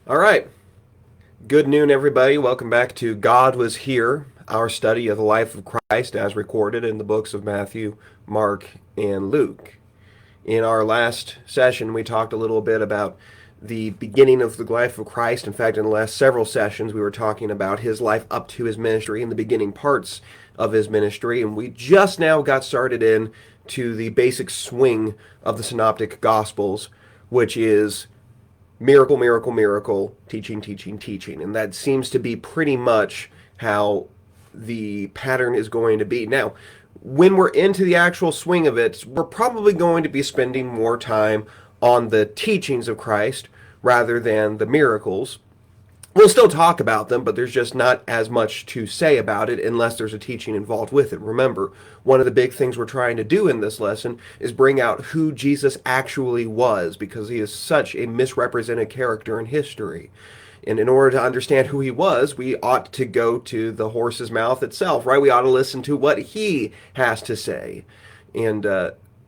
All right. Good noon, everybody. Welcome back to God Was Here, our study of the life of Christ as recorded in the books of Matthew, Mark, and Luke. In our last session, we talked a little bit about the beginning of the life of Christ. In fact, in the last several sessions, we were talking about his life up to his ministry and the beginning parts of his ministry. And we just now got started in to the basic swing of the Synoptic Gospels, which is miracle, miracle, miracle, teaching, teaching, teaching. And that seems to be pretty much how the pattern is going to be. Now, when we're into the actual swing of it, we're probably going to be spending more time on the teachings of Christ rather than the miracles. We'll still talk about them, but there's just not as much to say about it unless there's a teaching involved with it. Remember, one of the big things we're trying to do in this lesson is bring out who Jesus actually was, because he is such a misrepresented character in history. And in order to understand who he was, we ought to go to the horse's mouth itself, right? We ought to listen to what he has to say. And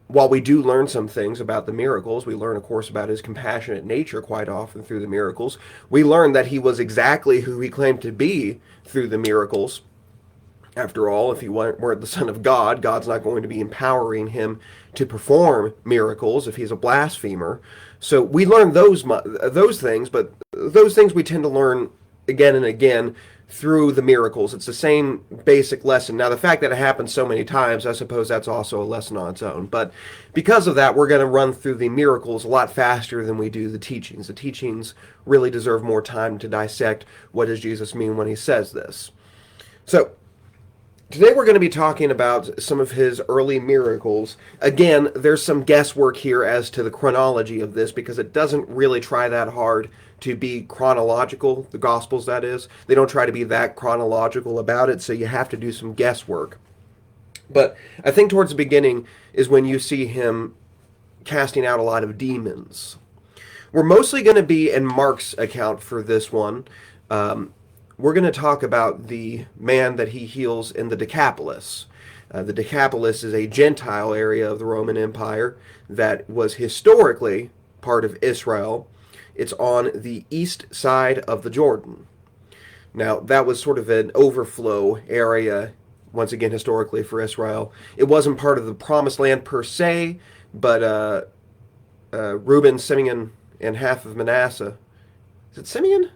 while we do learn some things about the miracles, we learn, of course, about his compassionate nature quite often through the miracles. We learn that he was exactly who he claimed to be through the miracles. After all, if he weren't the Son of God, God's not going to be empowering him to perform miracles if he's a blasphemer. So we learn those things, but those things we tend to learn again and again through the miracles. It's the same basic lesson. Now, the fact that it happens so many times, I suppose that's also a lesson on its own. But because of that, we're going to run through the miracles a lot faster than we do the teachings. The teachings really deserve more time to dissect what does Jesus mean when he says this. So, today we're going to be talking about some of his early miracles. Again, there's some guesswork here as to the chronology of this because it doesn't really try that hard to be chronological, the Gospels that is. They don't try to be that chronological about it, so you have to do some guesswork. But I think towards the beginning is when you see him casting out a lot of demons. We're mostly going to be in Mark's account for this one. We're going to talk about the man that he heals in the Decapolis. The Decapolis is a Gentile area of the Roman Empire that was historically part of Israel. It's on the east side of the Jordan. Now, that was sort of an overflow area, once again, historically for Israel. It wasn't part of the Promised Land per se, but Reuben, Simeon, and half of Manasseh. Is it Simeon?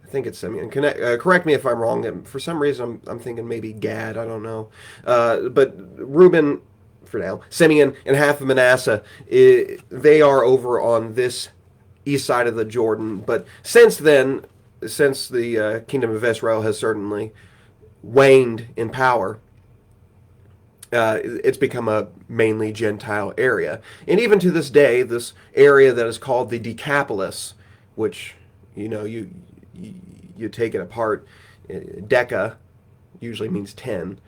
I think it's Simeon. Correct me if I'm wrong. For some reason, I'm thinking maybe Gad. I don't know. But Reuben, for now, Simeon, and half of Manasseh, they are over on this east side of the Jordan. But since then, since the kingdom of Israel has certainly waned in power, it's become a mainly Gentile area. And even to this day, this area that is called the Decapolis, which, you take it apart, Deca usually means 10,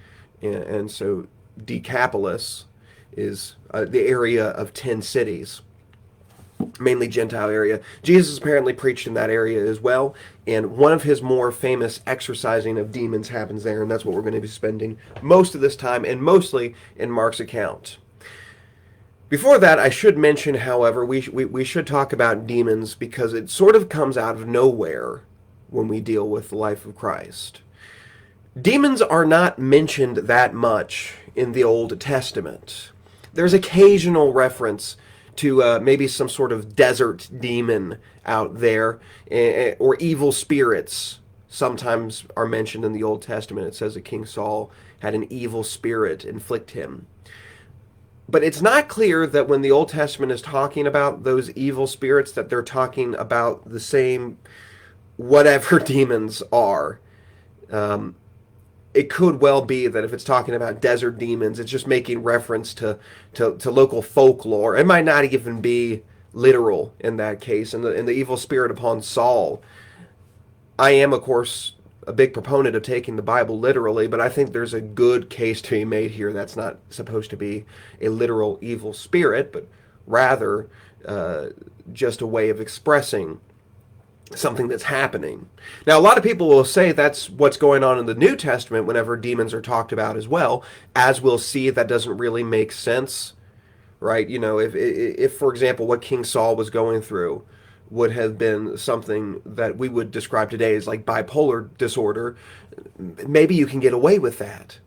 and so Decapolis is the area of 10 cities, mainly Gentile area. Jesus apparently preached in that area as well, and one of his more famous exorcising of demons happens there, and that's what we're going to be spending most of this time, and mostly in Mark's account. Before that, I should mention, however, we should talk about demons because it sort of comes out of nowhere when we deal with the life of Christ. Demons are not mentioned that much in the Old Testament. There's occasional reference to maybe some sort of desert demon out there, or evil spirits sometimes are mentioned in the Old Testament. It says that King Saul had an evil spirit inflict him. But it's not clear that when the Old Testament is talking about those evil spirits that they're talking about the same whatever demons are. It could well be that if it's talking about desert demons, it's just making reference to local folklore. It might not even be literal in that case. And the evil spirit upon Saul, I am, of course, a big proponent of taking the Bible literally, but I think there's a good case to be made here. That's not supposed to be a literal evil spirit, but rather just a way of expressing something that's happening. Now, a lot of people will say that's what's going on in the New Testament whenever demons are talked about as well. As we'll see, that doesn't really make sense, right? If for example, what King Saul was going through would have been something that we would describe today as like bipolar disorder, maybe you can get away with that.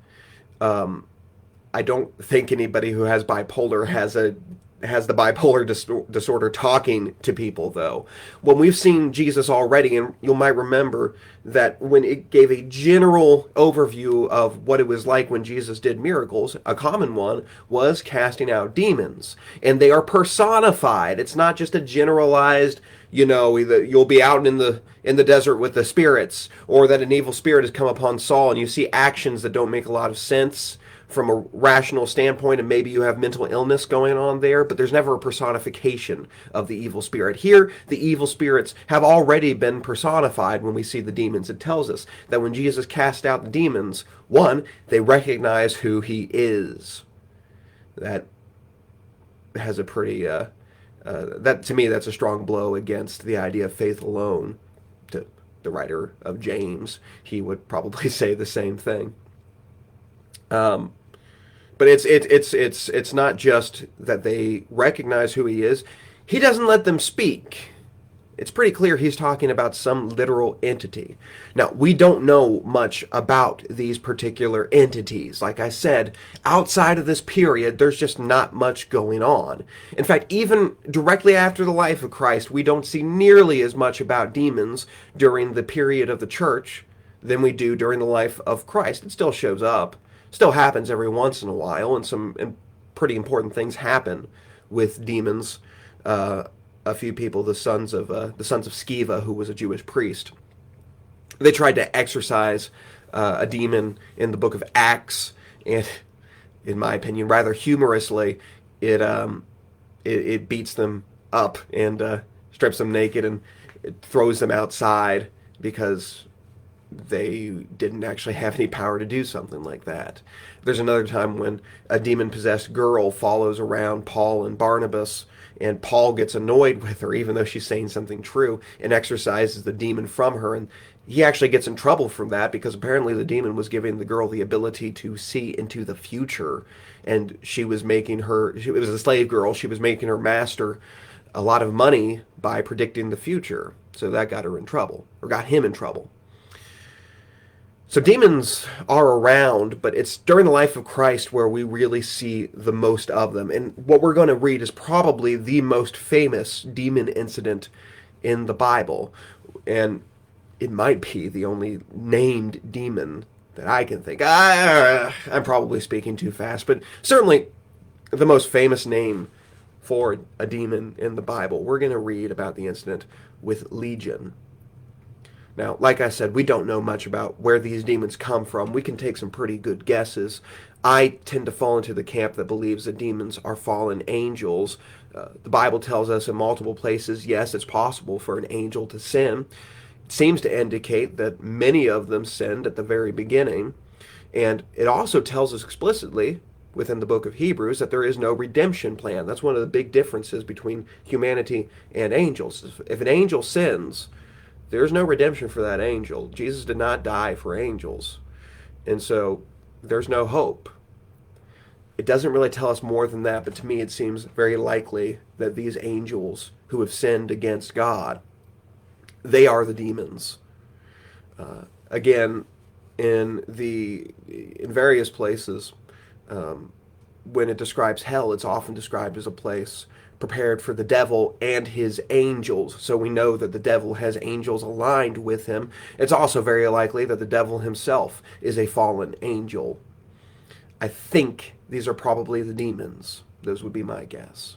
I don't think anybody who has bipolar has the bipolar disorder talking to people, though. When we've seen Jesus already, and you might remember that when it gave a general overview of what it was like when Jesus did miracles, a common one was casting out demons. And they are personified. It's not just a generalized, either you'll be out in the desert with the spirits, or that an evil spirit has come upon Saul, and you see actions that don't make a lot of sense from a rational standpoint, and maybe you have mental illness going on there, but there's never a personification of the evil spirit. Here, the evil spirits have already been personified when we see the demons. It tells us that when Jesus cast out the demons, one, they recognize who he is. That has a pretty, that to me, that's a strong blow against the idea of faith alone. To the writer of James, he would probably say the same thing. But it's not just that they recognize who he is. He doesn't let them speak. It's pretty clear he's talking about some literal entity. Now, we don't know much about these particular entities. Like I said, outside of this period, there's just not much going on. In fact, even directly after the life of Christ, we don't see nearly as much about demons during the period of the church than we do during the life of Christ. It still shows up. Still happens every once in a while, and some pretty important things happen with demons. A few people, the sons of Sceva, who was a Jewish priest, they tried to exorcise a demon in the book of Acts, and in my opinion, rather humorously, it beats them up and strips them naked and it throws them outside because they didn't actually have any power to do something like that. There's another time when a demon-possessed girl follows around Paul and Barnabas, and Paul gets annoyed with her, even though she's saying something true, and exorcises the demon from her. And he actually gets in trouble from that because apparently the demon was giving the girl the ability to see into the future, and she was making her, it was a slave girl, she was making her master a lot of money by predicting the future. So that got her in trouble, or got him in trouble. So demons are around, but it's during the life of Christ where we really see the most of them. And what we're going to read is probably the most famous demon incident in the Bible. And it might be the only named demon that I can think. I'm probably speaking too fast, but certainly the most famous name for a demon in the Bible. We're going to read about the incident with Legion. Now, like I said, we don't know much about where these demons come from. We can take some pretty good guesses. I tend to fall into the camp that believes that demons are fallen angels. The Bible tells us in multiple places, yes, it's possible for an angel to sin. It seems to indicate that many of them sinned at the very beginning. And it also tells us explicitly within the book of Hebrews that there is no redemption plan. That's one of the big differences between humanity and angels. If an angel sins, there's no redemption for that angel. Jesus did not die for angels. And so there's no hope. It doesn't really tell us more than that, but to me it seems very likely that these angels who have sinned against God, they are the demons. Again, in various places, when it describes hell, it's often described as a place prepared for the devil and his angels. So we know that the devil has angels aligned with him. It's also very likely that the devil himself is a fallen angel. I think these are probably the demons. Those would be my guess.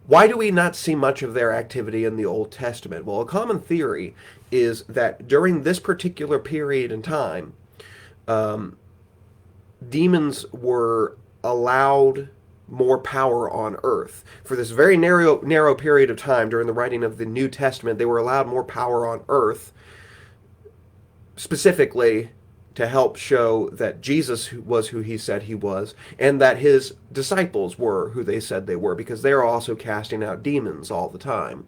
Why do we not see much of their activity in the Old Testament? Well, a common theory is that during this particular period in time, demons were allowed more power on earth. For this very narrow period of time during the writing of the New Testament, they were allowed more power on earth, specifically to help show that Jesus was who he said he was, and that his disciples were who they said they were, because they're also casting out demons all the time.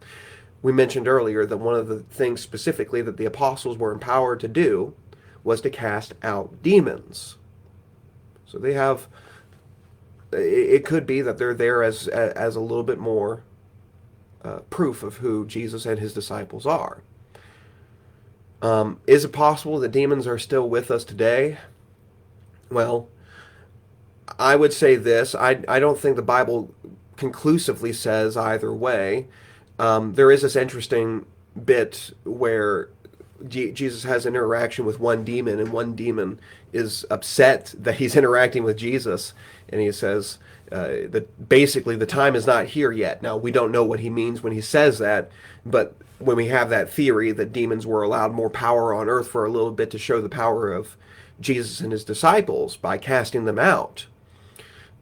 We mentioned earlier that one of the things specifically that the apostles were empowered to do was to cast out demons. So they have, it could be that they're there as a little bit more proof of who Jesus and his disciples are. Is it possible that demons are still with us today? Well, I would say this. I don't think the Bible conclusively says either way. There is this interesting bit where Jesus has an interaction with one demon, and one demon is upset that he's interacting with Jesus, and he says that basically the time is not here yet. Now, we don't know what he means when he says that, but when we have that theory that demons were allowed more power on earth for a little bit to show the power of Jesus and his disciples by casting them out,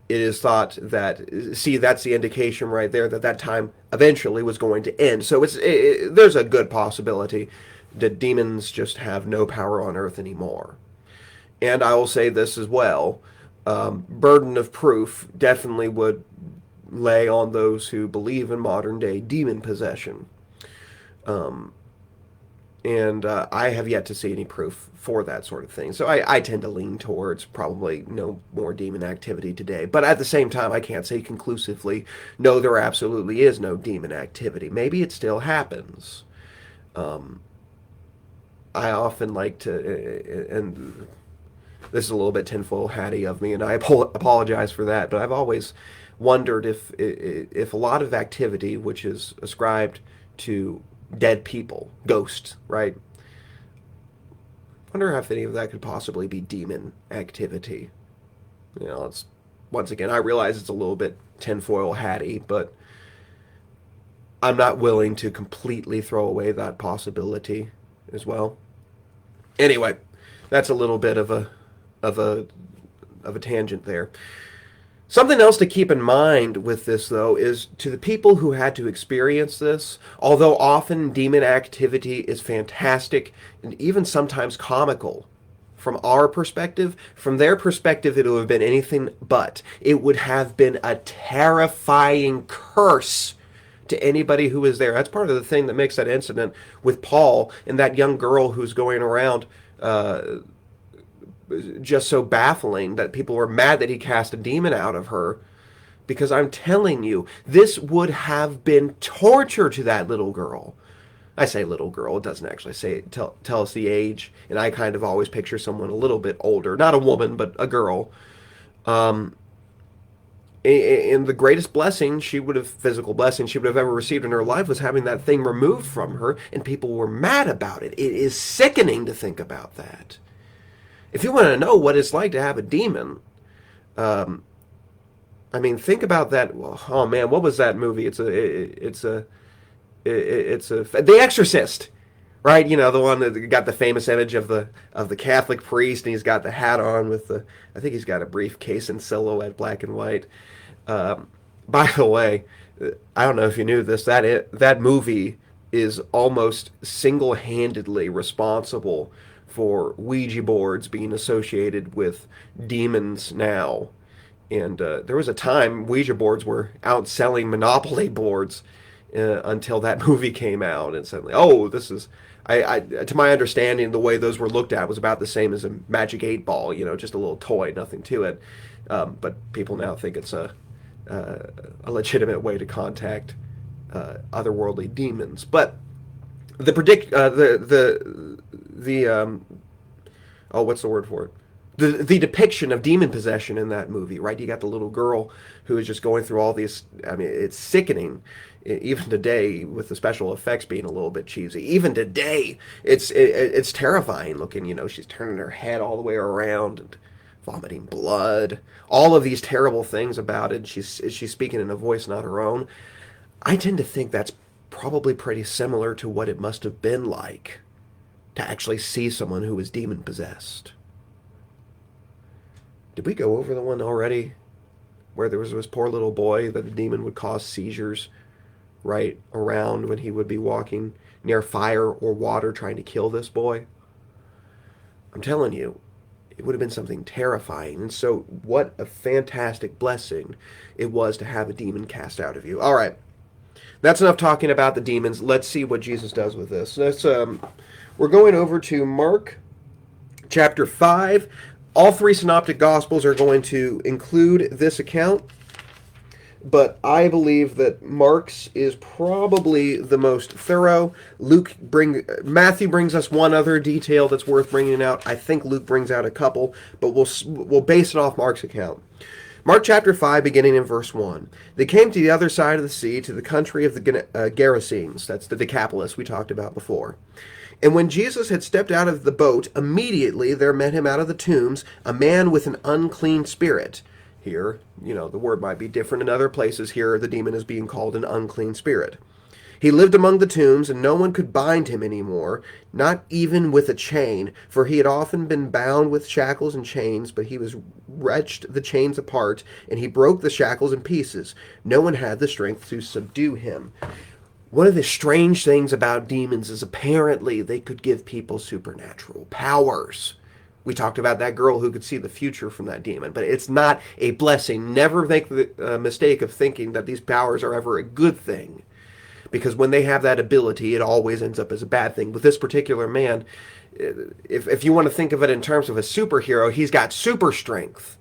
it is thought that, see, that's the indication right there that that time eventually was going to end. So there's a good possibility that demons just have no power on earth anymore. And I will say this as well. Burden of proof definitely would lay on those who believe in modern day demon possession. And I have yet to see any proof for that sort of thing. So I tend to lean towards probably no more demon activity today. But at the same time, I can't say conclusively, no, there absolutely is no demon activity. Maybe it still happens. I often like to, and this is a little bit tinfoil hatty of me, and I apologize for that, but I've always wondered if a lot of activity which is ascribed to dead people, ghosts, right? Wonder if any of that could possibly be demon activity. You know, it's, once again, I realize it's a little bit tinfoil hatty, but I'm not willing to completely throw away that possibility as well. Anyway, that's a little bit of a tangent there. Something else to keep in mind with this, though, is to the people who had to experience this, although often demon activity is fantastic and even sometimes comical, from our perspective, from their perspective, it would have been anything but. It would have been a terrifying curse to anybody who was there. That's part of the thing that makes that incident with Paul and that young girl who's going around just so baffling, that people were mad that he cast a demon out of her. Because I'm telling you, this would have been torture to that little girl. I say little girl, it doesn't actually say tell us the age, and I kind of always picture someone a little bit older, not a woman, but a girl. And the greatest blessing physical blessing she would have ever received in her life was having that thing removed from her, and people were mad about it. It is sickening to think about that. If you want to know what it's like to have a demon, I mean, think about that. Well, oh man, what was that movie? It's The Exorcist, right? You know, the one that got the famous image of the Catholic priest, and he's got the hat on with I think he's got a briefcase in silhouette, black and white. By the way, I don't know if you knew this, that movie is almost single-handedly responsible for Ouija boards being associated with demons now. And there was a time Ouija boards were outselling Monopoly boards until that movie came out. And suddenly, oh, this is, to my understanding, the way those were looked at was about the same as a Magic 8 Ball, you know, just a little toy, nothing to it. But people now think it's a legitimate way to contact otherworldly demons. But what's the word for it? The depiction of demon possession in that movie, right? You got the little girl who is just going through all these. I mean, it's sickening. Even today, with the special effects being a little bit cheesy, even today, it's terrifying looking. You know, she's turning her head all the way around and vomiting blood. All of these terrible things about it. She's speaking in a voice not her own. I tend to think that's probably pretty similar to what it must have been like to actually see someone who was demon possessed. Did we go over the one already where there was this poor little boy that the demon would cause seizures right around when he would be walking near fire or water trying to kill this boy? I'm telling you, it would have been something terrifying. And so what a fantastic blessing it was to have a demon cast out of you. All right. That's enough talking about the demons. Let's see what Jesus does with this. We're going over to Mark chapter 5. All three synoptic gospels are going to include this account. but I believe that Mark's is probably the most thorough. Matthew brings us one other detail that's worth bringing out. I think Luke brings out a couple, but we'll base it off Mark's account. Mark chapter 5, beginning in verse 1. They came to the other side of the sea, to the country of the Gerasenes. That's the Decapolis we talked about before. And when Jesus had stepped out of the boat, immediately there met him out of the tombs a man with an unclean spirit. Here, the word might be different in other places. Here, the demon is being called an unclean spirit. He lived among the tombs, and no one could bind him any more, not even with a chain, for he had often been bound with shackles and chains, but he was wrenched the chains apart, and he broke the shackles in pieces. No one had the strength to subdue him. One of the strange things about demons is apparently they could give people supernatural powers. We talked about that girl who could see the future from that demon, but it's not a blessing. Never make the mistake of thinking that these powers are ever a good thing, because when they have that ability, it always ends up as a bad thing. With this particular man, if you want to think of it in terms of a superhero, he's got super strength,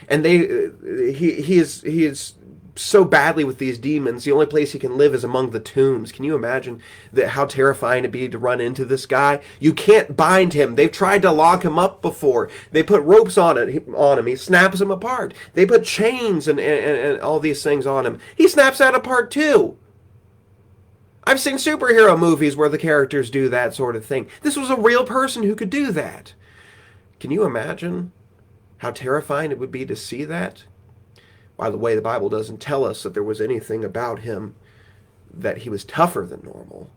and he is so badly with these demons. The only place he can live is among the tombs. Can you imagine how terrifying it'd be to run into this guy? You can't bind him. They've tried to lock him up before. They put ropes on him. He snaps them apart. They put chains and all these things on him. He snaps that apart too. I've seen superhero movies where the characters do that sort of thing. This was a real person who could do that. Can you imagine how terrifying it would be to see that? By the way, the Bible doesn't tell us that there was anything about him that he was tougher than normal.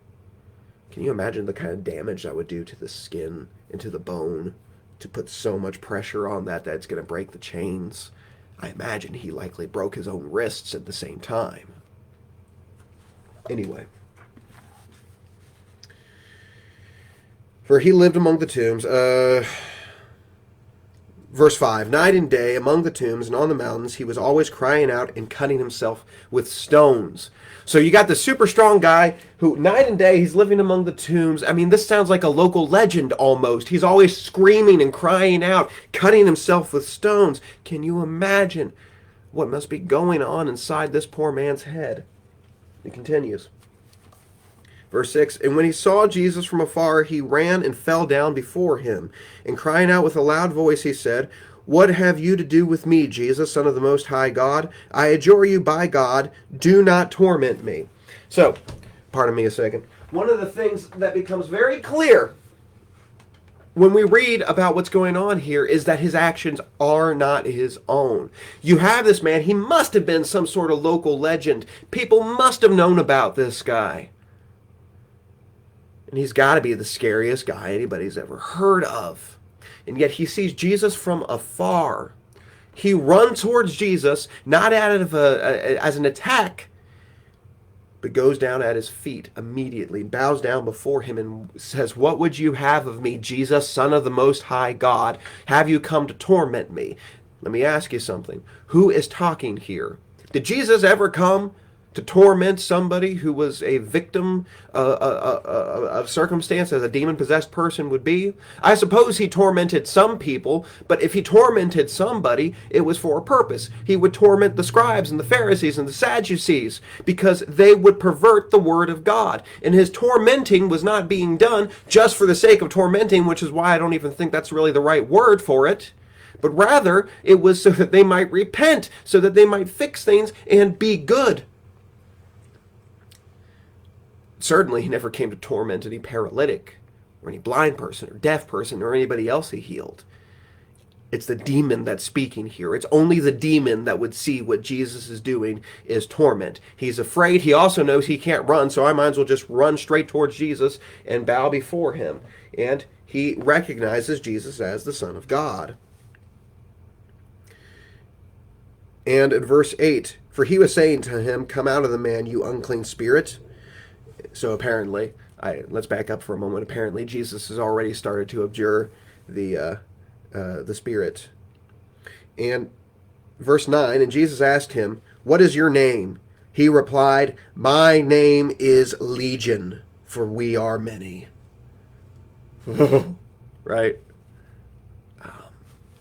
Can you imagine the kind of damage that would do to the skin and to the bone to put so much pressure on that it's going to break the chains? I imagine he likely broke his own wrists at the same time. Anyway. For he lived among the tombs. Verse 5, night and day among the tombs and on the mountains, he was always crying out and cutting himself with stones. So you got the super strong guy who night and day he's living among the tombs. I mean, this sounds like a local legend almost. He's always screaming and crying out, cutting himself with stones. Can you imagine what must be going on inside this poor man's head? He continues. Verse 6, and when he saw Jesus from afar, he ran and fell down before him. And crying out with a loud voice, he said, what have you to do with me, Jesus, Son of the Most High God? I adjure you by God, do not torment me. So, pardon me a second. One of the things that becomes very clear when we read about what's going on here is that his actions are not his own. You have this man, he must have been some sort of local legend. People must have known about this guy. And he's got to be the scariest guy anybody's ever heard of. And yet he sees Jesus from afar. He runs towards Jesus, not as an attack, but goes down at his feet immediately, bows down before him and says, what would you have of me, Jesus, Son of the Most High God? Have you come to torment me? Let me ask you something. Who is talking here? Did Jesus ever come to torment somebody who was a victim of circumstance as a demon-possessed person would be? I suppose he tormented some people, but if he tormented somebody, it was for a purpose. He would torment the scribes and the Pharisees and the Sadducees because they would pervert the word of God. And his tormenting was not being done just for the sake of tormenting, which is why I don't even think that's really the right word for it. But rather, it was so that they might repent, so that they might fix things and be good. Certainly, he never came to torment any paralytic or any blind person or deaf person or anybody else he healed. It's the demon that's speaking here. It's only the demon that would see what Jesus is doing is torment. He's afraid. He also knows he can't run, so I might as well just run straight towards Jesus and bow before him. And he recognizes Jesus as the Son of God. And in verse 8, for he was saying to him, come out of the man, you unclean spirit. So apparently, let's back up for a moment. Apparently, Jesus has already started to abjure the spirit. And verse 9, and Jesus asked him, what is your name? He replied, my name is Legion, for we are many. Right?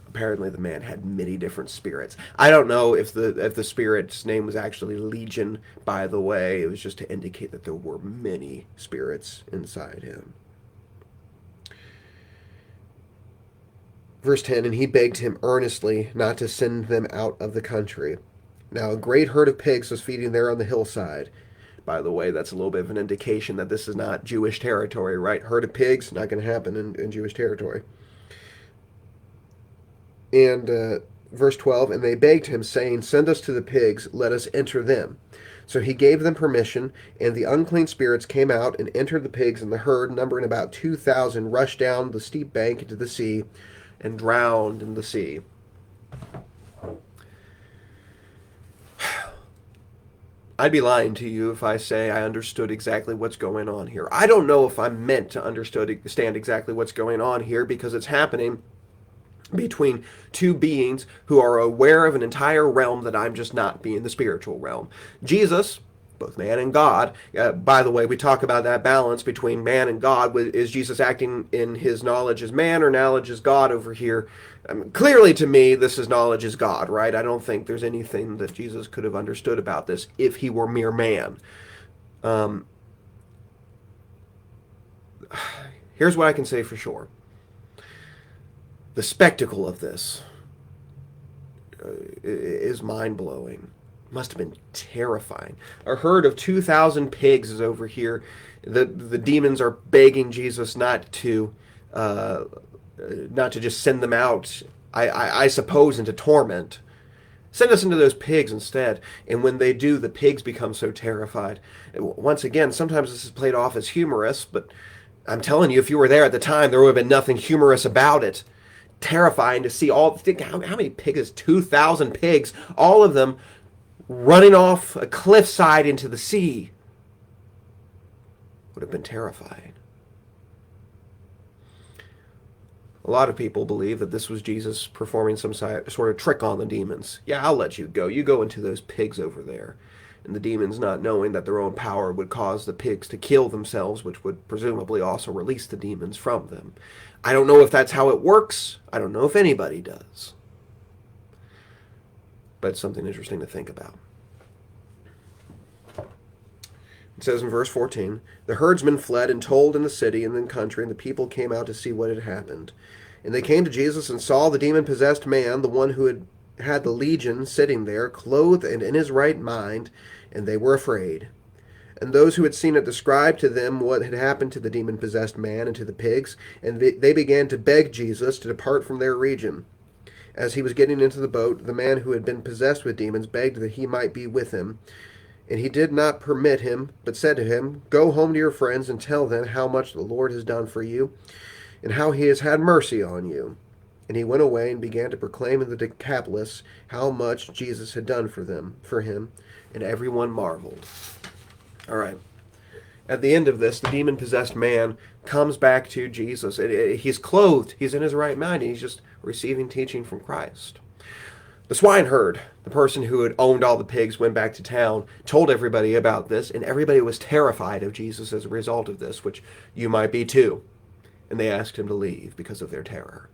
Apparently the man had many different spirits. I don't know if the spirit's name was actually Legion, by the way. It was just to indicate that there were many spirits inside him. Verse 10, and he begged him earnestly not to send them out of the country. Now a great herd of pigs was feeding there on the hillside. By the way, that's a little bit of an indication that this is not Jewish territory, right? Herd of pigs, not going to happen in Jewish territory. And verse 12, and they begged him, saying, send us to the pigs, let us enter them. So he gave them permission, and the unclean spirits came out and entered the pigs, and the herd, numbering about 2,000, rushed down the steep bank into the sea and drowned in the sea. I'd be lying to you if I say I understood exactly what's going on here. I don't know if I'm meant to understand exactly what's going on here, because it's happening between two beings who are aware of an entire realm that I'm just not, being the spiritual realm. Jesus, both man and God, by the way, we talk about that balance between man and God. Is Jesus acting in his knowledge as man or knowledge as God over here? Clearly to me, this is knowledge as God, right? I don't think there's anything that Jesus could have understood about this if he were mere man. Here's what I can say for sure. The spectacle of this is mind-blowing. Must have been terrifying. A herd of 2,000 pigs is over here. The demons are begging Jesus not to just send them out, I suppose, into torment. Send us into those pigs instead. And when they do, the pigs become so terrified. Once again, sometimes this is played off as humorous, but I'm telling you, if you were there at the time, there would have been nothing humorous about it. Terrifying to see think how many pigs, 2,000 pigs, all of them running off a cliffside into the sea. Would have been terrifying. A lot of people believe that this was Jesus performing some sort of trick on the demons. Yeah, I'll let you go. You go into those pigs over there. And the demons, not knowing that their own power would cause the pigs to kill themselves, which would presumably also release the demons from them. I don't know if that's how it works. I don't know if anybody does. But it's something interesting to think about. It says in verse 14, the herdsmen fled and told in the city and in the country, and the people came out to see what had happened. And they came to Jesus and saw the demon-possessed man, the one who had the legion, sitting there, clothed and in his right mind, and they were afraid. And those who had seen it described to them what had happened to the demon-possessed man and to the pigs, and they began to beg Jesus to depart from their region. As he was getting into the boat, the man who had been possessed with demons begged that he might be with him. And he did not permit him, but said to him, go home to your friends and tell them how much the Lord has done for you, and how he has had mercy on you. And he went away and began to proclaim in the Decapolis how much Jesus had done for him, and everyone marveled. All right. At the end of this, the demon-possessed man comes back to Jesus. He's clothed. He's in his right mind. And he's just receiving teaching from Christ. The swineherd, the person who had owned all the pigs, went back to town, told everybody about this, and everybody was terrified of Jesus as a result of this, which you might be too. And they asked him to leave because of their terror.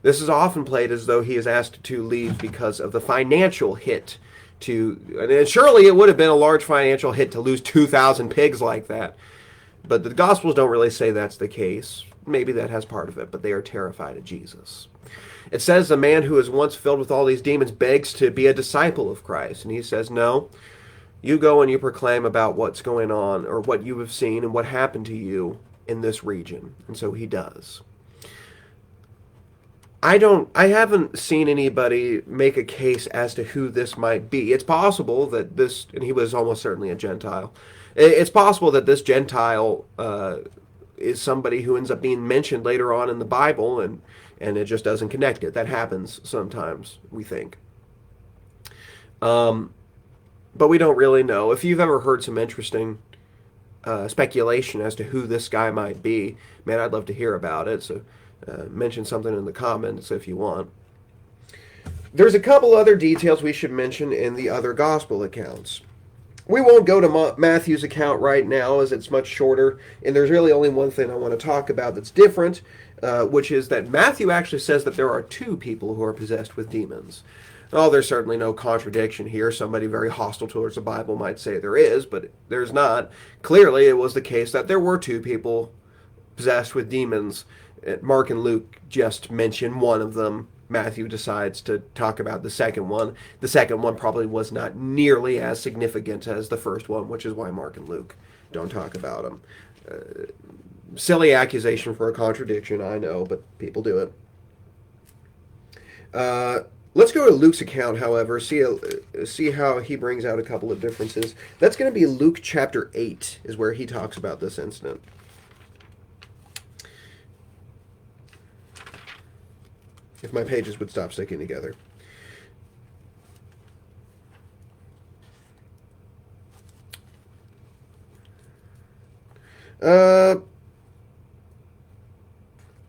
This is often played as though he is asked to leave because of the financial hit and surely it would have been a large financial hit to lose 2,000 pigs like that. But the Gospels don't really say that's the case. Maybe that has part of it, but they are terrified of Jesus. It says the man who is once filled with all these demons begs to be a disciple of Christ. And he says, no, you go and you proclaim about what's going on or what you have seen and what happened to you in this region. And so he does. I haven't seen anybody make a case as to who this might be. It's possible that this, and he was almost certainly a Gentile, it's possible that this Gentile is somebody who ends up being mentioned later on in the Bible, and it just doesn't connect it. That happens sometimes, we think. But we don't really know. If you've ever heard some interesting speculation as to who this guy might be, man, I'd love to hear about it. So mention something in the comments if you want. There's a couple other details we should mention in the other gospel accounts. We won't go to Matthew's account right now as it's much shorter, and there's really only one thing I want to talk about that's different. which is that Matthew actually says that there are two people who are possessed with demons. Oh, there's certainly no contradiction here. Somebody very hostile towards the Bible might say there is, but there's not. Clearly, it was the case that there were two people possessed with demons. Mark and Luke just mention one of them. Matthew decides to talk about the second one. The second one probably was not nearly as significant as the first one, which is why Mark and Luke don't talk about him. Silly accusation for a contradiction, I know, but people do it. Let's go to Luke's account, however, see how he brings out a couple of differences. That's going to be Luke chapter 8 is where he talks about this incident. If my pages would stop sticking together.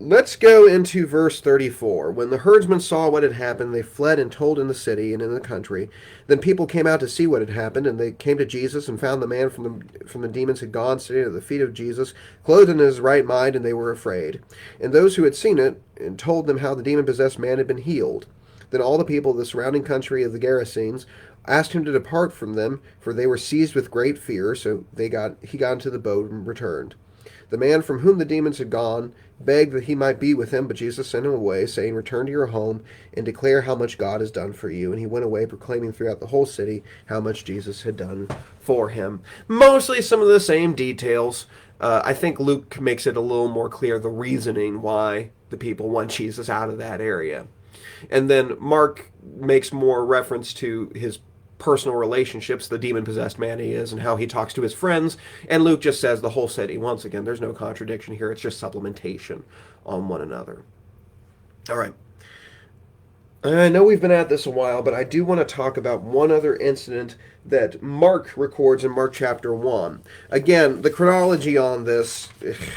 Let's go into verse 34. When the herdsmen saw what had happened, they fled and told in the city and in the country. Then people came out to see what had happened, and they came to Jesus and found the man from the demons had gone, sitting at the feet of Jesus, clothed in his right mind, and they were afraid. And those who had seen it and told them how the demon-possessed man had been healed. Then all the people of the surrounding country of the Gerasenes asked him to depart from them, for they were seized with great fear. So he got into the boat and returned. The man from whom the demons had gone begged that he might be with him, but Jesus sent him away, saying, "Return to your home and declare how much God has done for you." And he went away, proclaiming throughout the whole city how much Jesus had done for him. Mostly some of the same details. I think Luke makes it a little more clear the reasoning why the people want Jesus out of that area. And then Mark makes more reference to his personal relationships, the demon-possessed man he is, and how he talks to his friends. And Luke just says the whole city. Once again, there's no contradiction here. It's just supplementation on one another. All right. I know we've been at this a while, but I do want to talk about one other incident that Mark records in Mark chapter 1. Again, the chronology on this,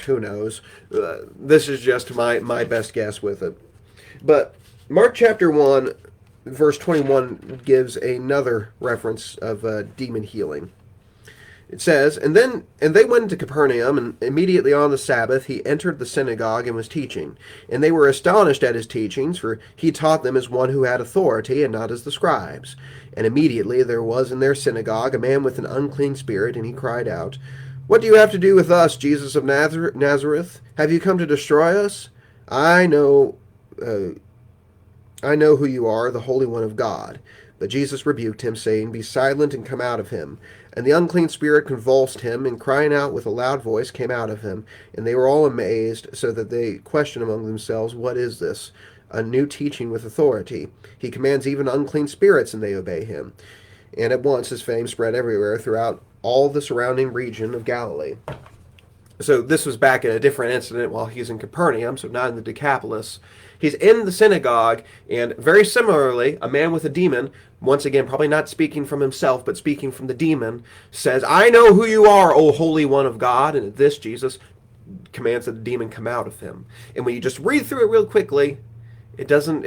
who knows? This is just my best guess with it. But Mark chapter 1, verse 21 gives another reference of demon healing. It says, and they went into Capernaum, and immediately on the Sabbath he entered the synagogue and was teaching. And they were astonished at his teachings, for he taught them as one who had authority, and not as the scribes. And immediately there was in their synagogue a man with an unclean spirit, and he cried out, "What do you have to do with us, Jesus of Nazareth? Have you come to destroy us? I know who you are, the Holy One of God." But Jesus rebuked him, saying, "Be silent and come out of him." And the unclean spirit convulsed him, and crying out with a loud voice came out of him. And they were all amazed, so that they questioned among themselves, "What is this? A new teaching with authority. He commands even unclean spirits, and they obey him." And at once his fame spread everywhere throughout all the surrounding region of Galilee. So this was back in a different incident while he's in Capernaum, so not in the Decapolis. He's in the synagogue, and very similarly, a man with a demon, once again, probably not speaking from himself, but speaking from the demon, says, "I know who you are, O Holy One of God." And at this, Jesus commands that the demon come out of him. And when you just read through it real quickly, it doesn't...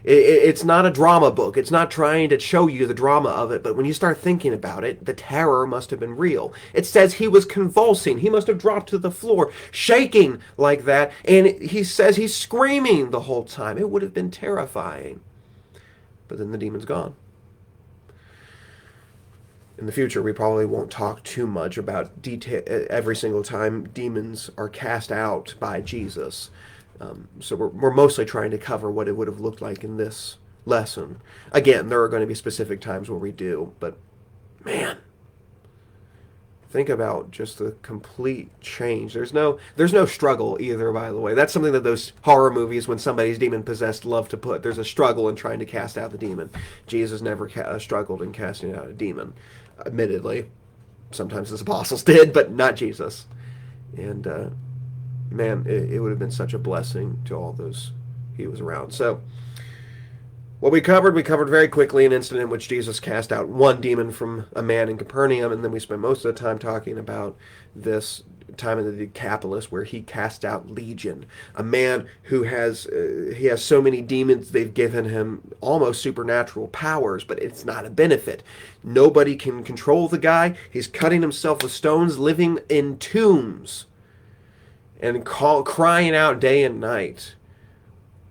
It's not a drama book. It's not trying to show you the drama of it, but when you start thinking about it, the terror must have been real. It says he was convulsing. He must have dropped to the floor, shaking like that, and he says he's screaming the whole time. It would have been terrifying. But then the demon's gone. In the future, we probably won't talk too much about detail every single time demons are cast out by Jesus. So we're mostly trying to cover what it would have looked like in this lesson. Again, there are going to be specific times where we do, but man, think about just the complete change. There's no struggle either, by the way. That's something that those horror movies, when somebody's demon-possessed, love to put. There's a struggle in trying to cast out the demon. Jesus never struggled in casting out a demon, admittedly. Sometimes his apostles did, but not Jesus. And man, it would have been such a blessing to all those he was around. So what we covered very quickly an incident in which Jesus cast out one demon from a man in Capernaum, and then we spent most of the time talking about this time in the Decapolis where he cast out Legion, a man who has so many demons they've given him almost supernatural powers, but it's not a benefit. Nobody can control the guy. He's cutting himself with stones, living in tombs. and crying out day and night.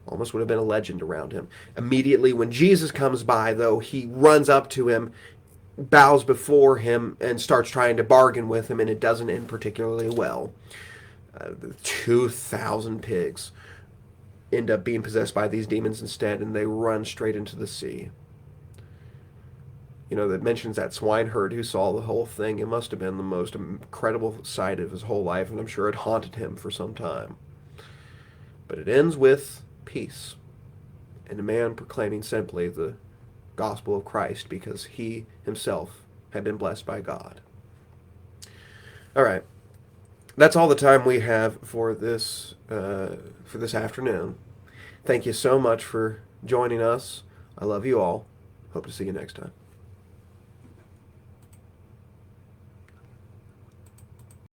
Almost would have been a legend around him. Immediately when Jesus comes by, though, he runs up to him, bows before him, and starts trying to bargain with him, and it doesn't end particularly well. 2,000 pigs end up being possessed by these demons instead, and they run straight into the sea. That mentions that swineherd who saw the whole thing. It must have been the most incredible sight of his whole life, and I'm sure it haunted him for some time. But it ends with peace, and a man proclaiming simply the gospel of Christ because he himself had been blessed by God. All right. That's all the time we have for this afternoon. Thank you so much for joining us. I love you all. Hope to see you next time.